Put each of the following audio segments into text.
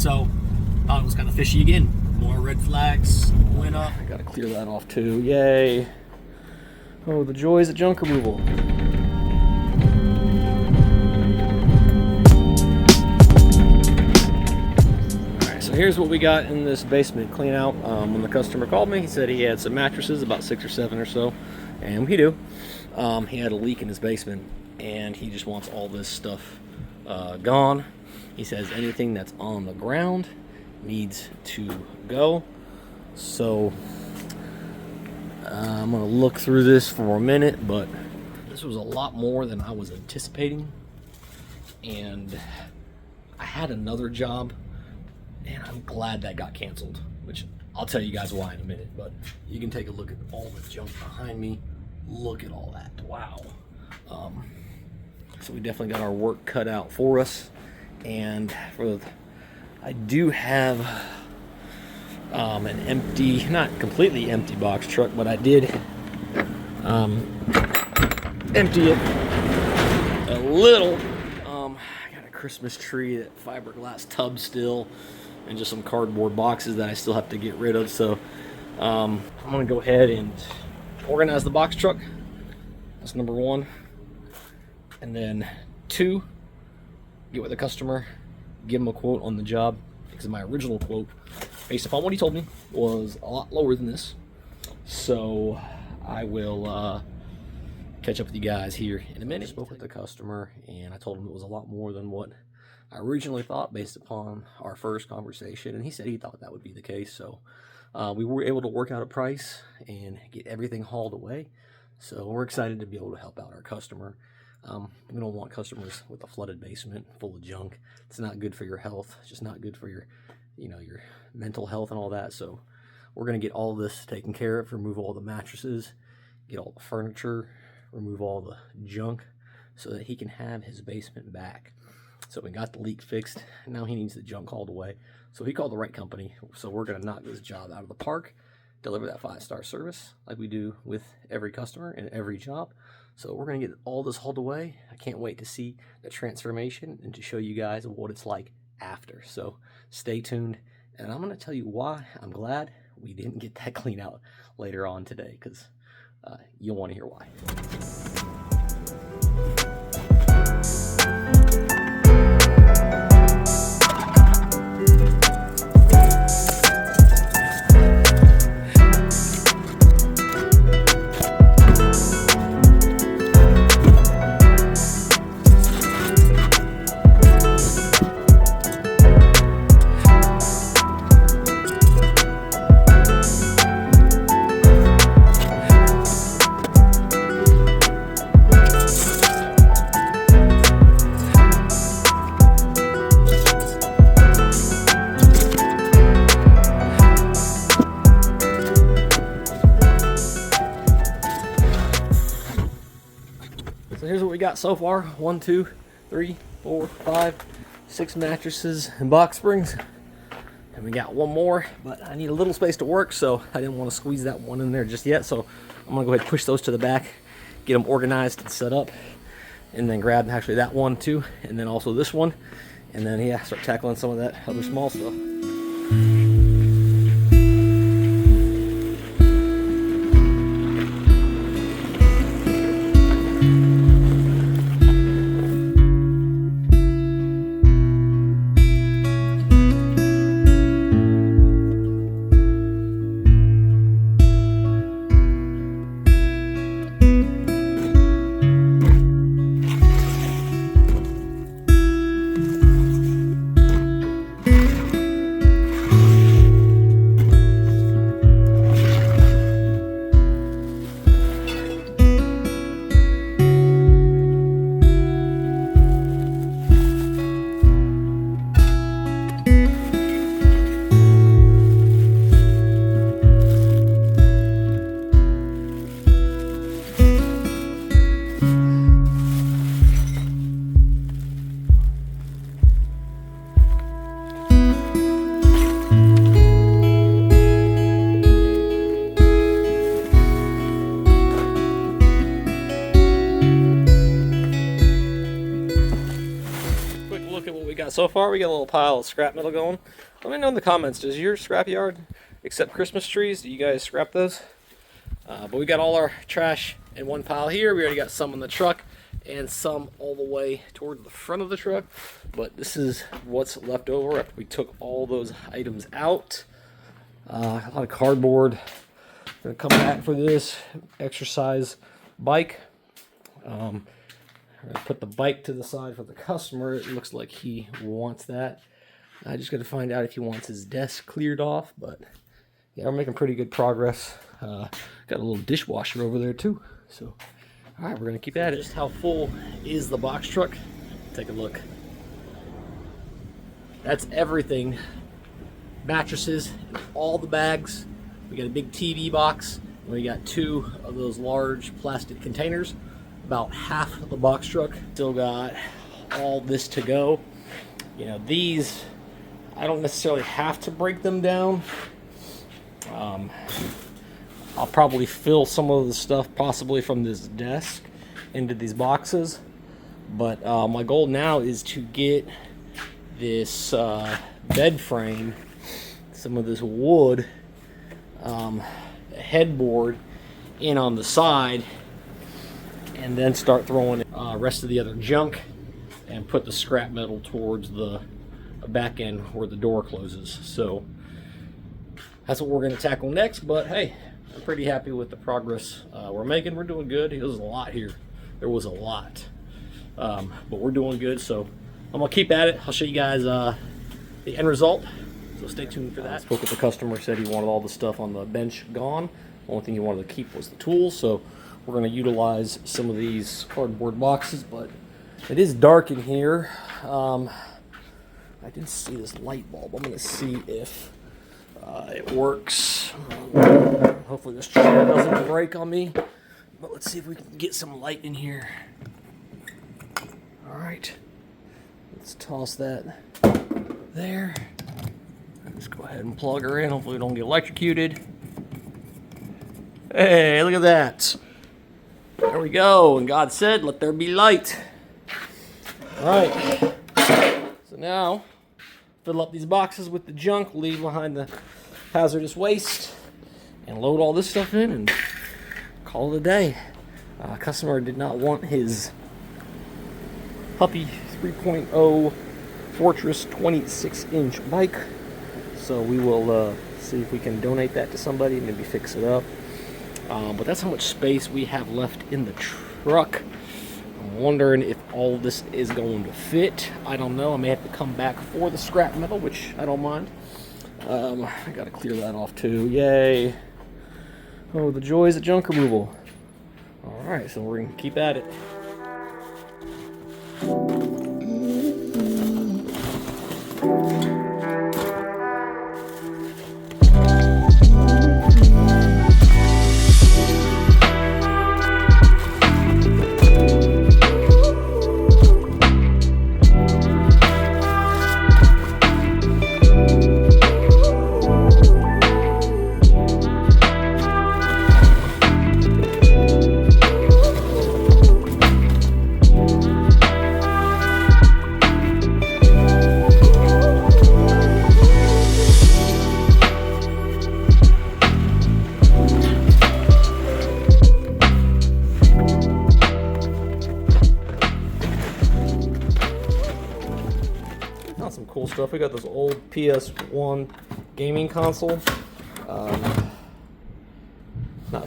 So thought it was kind of fishy again. More red flags went up. I gotta clear that off too. Yay! Oh, the joys of junk removal. Alright, so here's what we got in this basement clean out. When the customer called me, he said he had some mattresses, about 6 or 7 or so, and we do. He had a leak in his basement, and he just wants all this stuff gone. He says anything that's on the ground needs to go. So I'm gonna look through this for a minute, but this was a lot more than I was anticipating, and I had another job, and I'm glad that got canceled, which I'll tell you guys why in a minute. But you can take a look at all the junk behind me. Look at all that. Wow. So we definitely got our work cut out for us, and I do have an empty, not completely empty box truck, but I did empty it a little. I got a Christmas tree, that fiberglass tub still, and just some cardboard boxes that I still have to get rid of. So I'm gonna go ahead and organize the box truck. That's number 1. And then 2, get with the customer, give him a quote on the job, because my original quote, based upon what he told me, was a lot lower than this. So I will catch up with you guys here in a minute. I spoke with the customer, and I told him it was a lot more than what I originally thought based upon our first conversation, and he said he thought that would be the case. So we were able to work out a price and get everything hauled away. So we're excited to be able to help out our customer. We don't want customers with a flooded basement full of junk. It's not good for your health. It's just not good for your, your mental health and all that. So we're going to get all this taken care of, remove all the mattresses, get all the furniture, remove all the junk so that he can have his basement back. So we got the leak fixed. Now he needs the junk hauled away. So he called the right company. So we're going to knock this job out of the park, deliver that 5-star service like we do with every customer and every job. So we're going to get all this hauled away. I can't wait to see the transformation and to show you guys what it's like after. So stay tuned, and I'm going to tell you why I'm glad we didn't get that clean out later on today, because you'll want to hear why. So here's what we got so far. 1, 2, 3, 4, 5, 6 mattresses and box springs. And we got one more, but I need a little space to work, so I didn't want to squeeze that one in there just yet. So I'm gonna go ahead and push those to the back, get them organized and set up, and then grab actually that one too, and then also this one, and then yeah, start tackling some of that other small stuff. So far we got a little pile of scrap metal going. Let me know in the comments, does your scrap yard accept Christmas trees? Do you guys scrap those? But we got all our trash in one pile here. We already got some in the truck and some all the way towards the front of the truck. But this is what's left over after we took all those items out. A lot of cardboard. Gonna come back for this exercise bike. I'm gonna put the bike to the side for the customer. It looks like he wants that. I just got to find out if he wants his desk cleared off, but yeah, we're making pretty good progress. Got a little dishwasher over there too. So, all right, we're gonna keep at it. Just how full is the box truck? Take a look. That's everything. Mattresses, all the bags. We got a big TV box. And we got 2 of those large plastic containers. About half of the box truck. Still got all this to go. You know, these, I don't necessarily have to break them down. I'll probably fill some of the stuff possibly from this desk into these boxes. But my goal now is to get this bed frame, some of this wood headboard in on the side, and then start throwing rest of the other junk and put the scrap metal towards the back end where the door closes. So that's what we're going to tackle next. But hey, I'm pretty happy with the progress we're making. We're doing good. There was a lot here. There was a lot. But we're doing good. So I'm going to keep at it. I'll show you guys the end result. So stay tuned for that. I spoke with the customer, said he wanted all the stuff on the bench gone. The only thing he wanted to keep was the tools. So we're going to utilize some of these cardboard boxes, but it is dark in here. I didn't see this light bulb. I'm going to see if it works. Hopefully this chair doesn't break on me. But let's see if we can get some light in here. All right. Let's toss that there. Let's go ahead and plug her in. Hopefully we don't get electrocuted. Hey, look at that. There we go. And God said, let there be light. All right. So now, fill up these boxes with the junk, leave behind the hazardous waste, and load all this stuff in and call it a day. Customer did not want his puppy 3.0 Fortress 26-inch bike. So we will see if we can donate that to somebody, maybe fix it up. But that's how much space we have left in the truck. I'm wondering if all of this is going to fit. I don't know. I may have to come back for the scrap metal, which I don't mind. I gotta clear that off too. Yay. Oh, the joys of junk removal. Alright, so we're gonna keep at it. Some cool stuff. We got this old PS1 gaming console. Not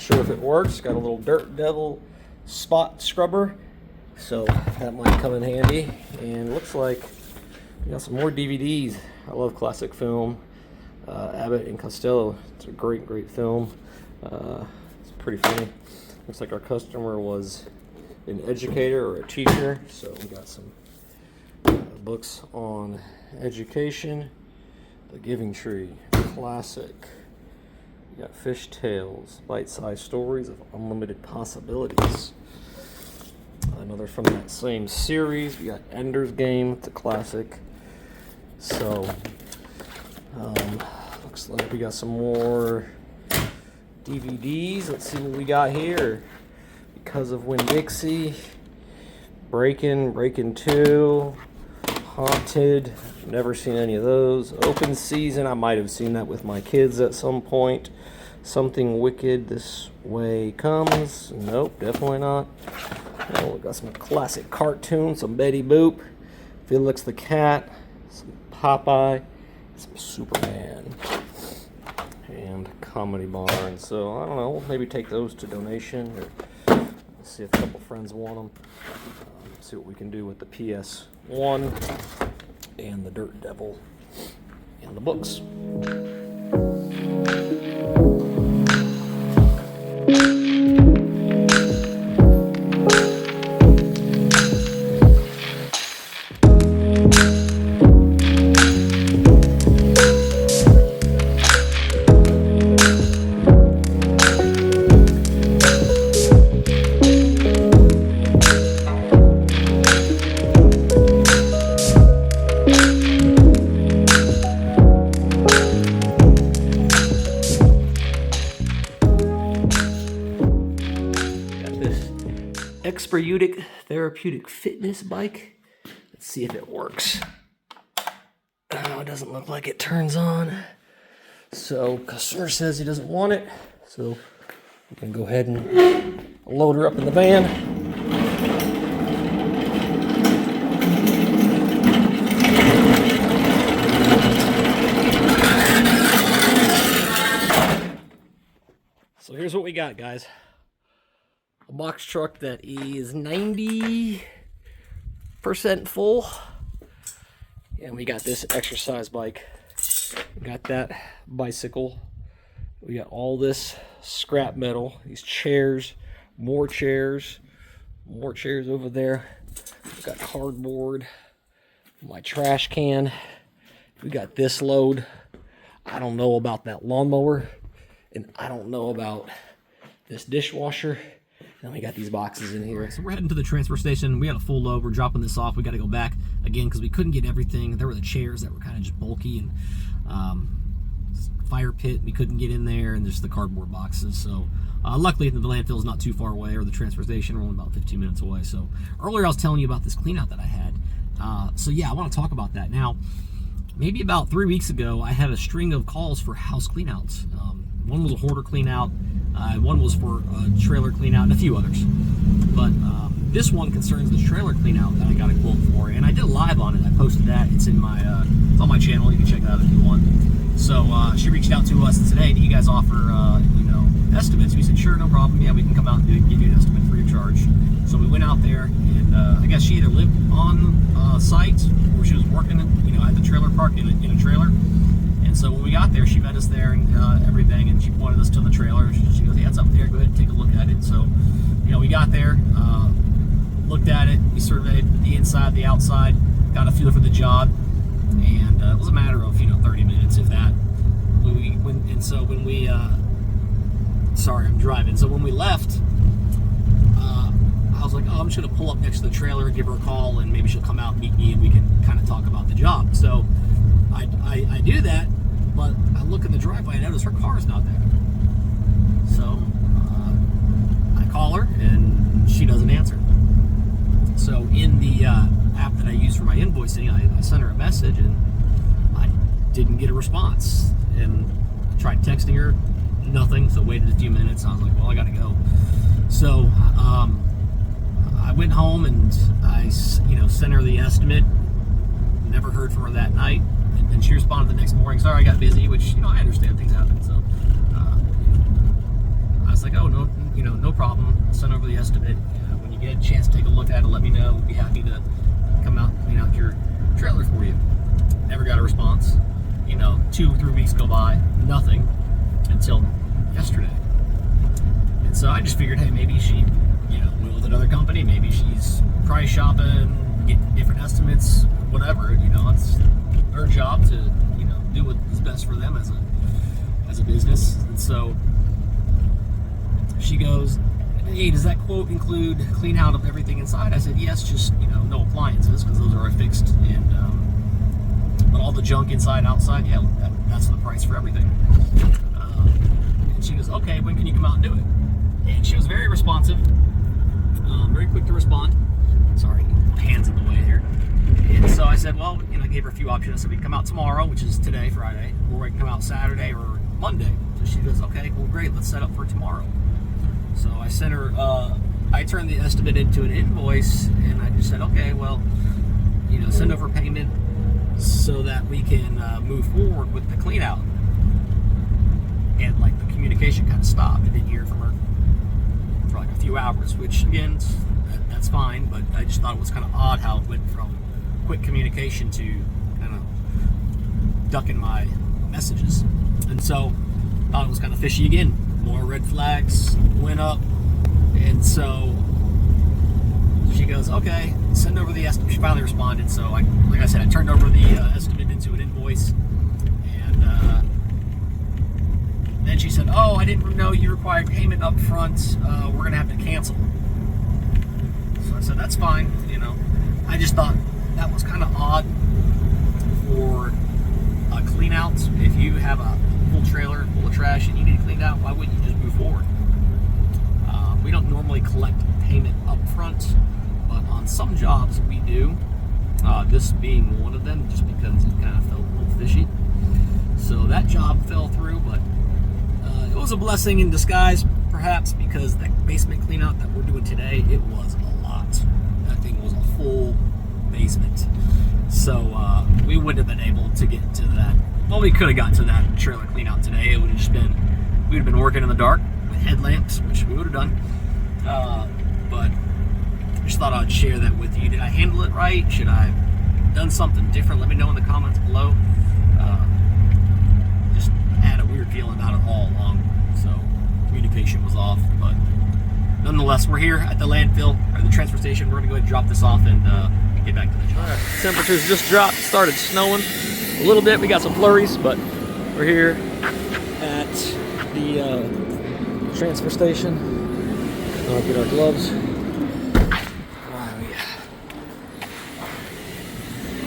sure if it works. Got a little Dirt Devil spot scrubber, so that might come in handy. And looks like we got some more DVDs. I love classic film. Abbott and Costello. It's a great film. It's pretty funny. Looks like our customer was an educator or a teacher, so we got some books on education. The Giving Tree, classic. We got Fish Tales, bite-sized stories of unlimited possibilities. Another from that same series. We got Ender's Game, it's a classic. So looks like we got some more DVDs. Let's see what we got here. Because of Winn-Dixie, Breaking 2, Haunted, never seen any of those. Open season, I might have seen that with my kids at some point. Something Wicked, This Way Comes. Nope, definitely not. Oh, we got some classic cartoons, some Betty Boop, Felix the Cat, some Popeye, some Superman, and Comedy Barn. So I don't know, maybe take those to donation, or see if a couple friends want them. See what we can do with the PS1 and the Dirt Devil and the books. Experutic therapeutic fitness bike. Let's see if it works. Oh, it doesn't look like it turns on. So customer says he doesn't want it. So we can go ahead and load her up in the van. So here's what we got, guys. A box truck that is 90% full. And we got this exercise bike. We got that bicycle. We got all this scrap metal. These chairs, more chairs over there. We got cardboard. My trash can. We got this load. I don't know about that lawnmower. And I don't know about this dishwasher. And we got these boxes in here. So we're heading to the transfer station. We got a full load. We're dropping this off. We got to go back again because we couldn't get everything. There were the chairs that were kind of just bulky, and fire pit we couldn't get in there, and there's the cardboard boxes. So luckily the landfill is not too far away, or the transfer station. We're only about 15 minutes away. So earlier I was telling you about this clean out that I had. So yeah, I want to talk about that now. Maybe about 3 weeks ago, I had a string of calls for house cleanouts. One was a hoarder clean out. One was for a trailer clean out, and a few others. But this one concerns the trailer clean out that I got a quote for, and I did a live on it. I posted that. It's in my it's on my channel. You can check it out if you want. So she reached out to us and said, "Hey, do you guys offer estimates?" We said, "Sure, no problem. Yeah, we can come out and give you an estimate free of charge." So we went out there, and I guess she either lived on site or she was working, at the trailer park in a trailer. And so when we got there, she met us there and everything, and she pointed us to the trailer. She goes, "Yeah, it's up there. Go ahead and take a look at it." So, we got there, looked at it. We surveyed the inside, the outside, got a feel for the job, and it was a matter of 30 minutes, if that. Sorry, I'm driving. So when we left, I was like, "Oh, I'm just gonna pull up next to the trailer, give her a call, and maybe she'll come out and meet me, and we can kind of talk about the job." So I do that. But I look in the driveway and I notice her car's not there. So I call her and she doesn't answer. So in the app that I use for my invoicing, I sent her a message and I didn't get a response. And I tried texting her, nothing. So waited a few minutes. I was like, well, I gotta go. So I went home and I sent her the estimate. Never heard from her that night. And she responded the next morning, "Sorry, I got busy," which, I understand, things happen. So I was like, "Oh, no problem. Send over the estimate. When you get a chance to take a look at it, let me know. We'd be happy to come out and clean out your trailer for you." Never got a response. 2 or 3 weeks go by, nothing until yesterday. And so I just figured, hey, maybe she, went with another company. Maybe she's price shopping, getting different estimates, whatever. It's her job to do what is best for them as a business. And so she goes, "Hey, does that quote include clean out of everything inside?" I said, "Yes, just no appliances, because those are fixed, and but all the junk inside and outside, yeah, that's the price for everything." And she goes, "Okay, when can you come out and do it?" And she was very responsive, very quick to respond. Sorry, hands in the way here. And so I said, well, I gave her a few options. I said, we can come out tomorrow, which is today, Friday, or we can come out Saturday or Monday. So she goes, okay, well, great, let's set up for tomorrow. So I sent her, I turned the estimate into an invoice, and I just said, okay, well, send over payment so that we can move forward with the clean out. And like the communication kind of stopped. I didn't hear from her for like a few hours, which again, that's fine, but I just thought it was kind of odd how it went from quick communication to kind of ducking my messages. And so thought it was kind of fishy again. More red flags went up, and so she goes, okay, send over the estimate. She finally responded. So like I said, I turned over the estimate into an invoice, and then she said, oh, I didn't know you required payment up front. We're gonna have to cancel. So I said, that's fine. I just thought that was kind of odd for a clean out. If you have a full trailer full of trash and you need it cleaned out, why wouldn't you just move forward? We don't normally collect payment up front, but on some jobs we do. This being one of them, just because it kind of felt a little fishy. So that job fell through, but it was a blessing in disguise, perhaps, because that basement clean out that we're doing today, it was a lot. That thing was a full basement. So we wouldn't have been able to get to that. Well, we could have got to that trailer clean out today. It would have just been, we would have been working in the dark with headlamps, which we would have done. But I just thought I'd share that with you. Did I handle it right? Should I have done something different? Let me know in the comments below. Just had a weird feeling about it all along. So communication was off, but nonetheless, we're here at the landfill, or the transfer station. We're gonna go ahead and drop this off and get back to the job. All right, temperatures just dropped, started snowing a little bit. We got some flurries, but we're here at the transfer station. I'll get our gloves.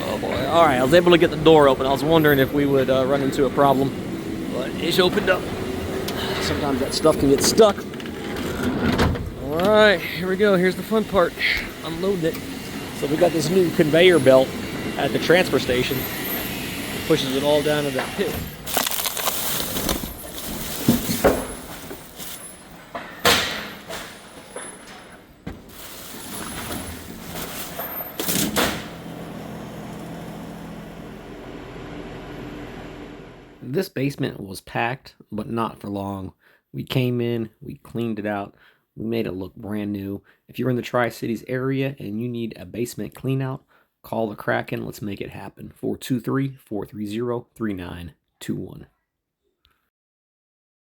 Oh boy! All right, I was able to get the door open. I was wondering if we would run into a problem, but it's opened up. Sometimes that stuff can get stuck. All right, here we go. Here's the fun part, unloading it. So we got this new conveyor belt at the transfer station. It pushes it all down to that pit. This basement was packed, but not for long. We came in, we cleaned it out, we made it look brand new. If you're in the Tri-Cities area and you need a basement clean out, call the Kraken. Let's make it happen. 423-430-3921.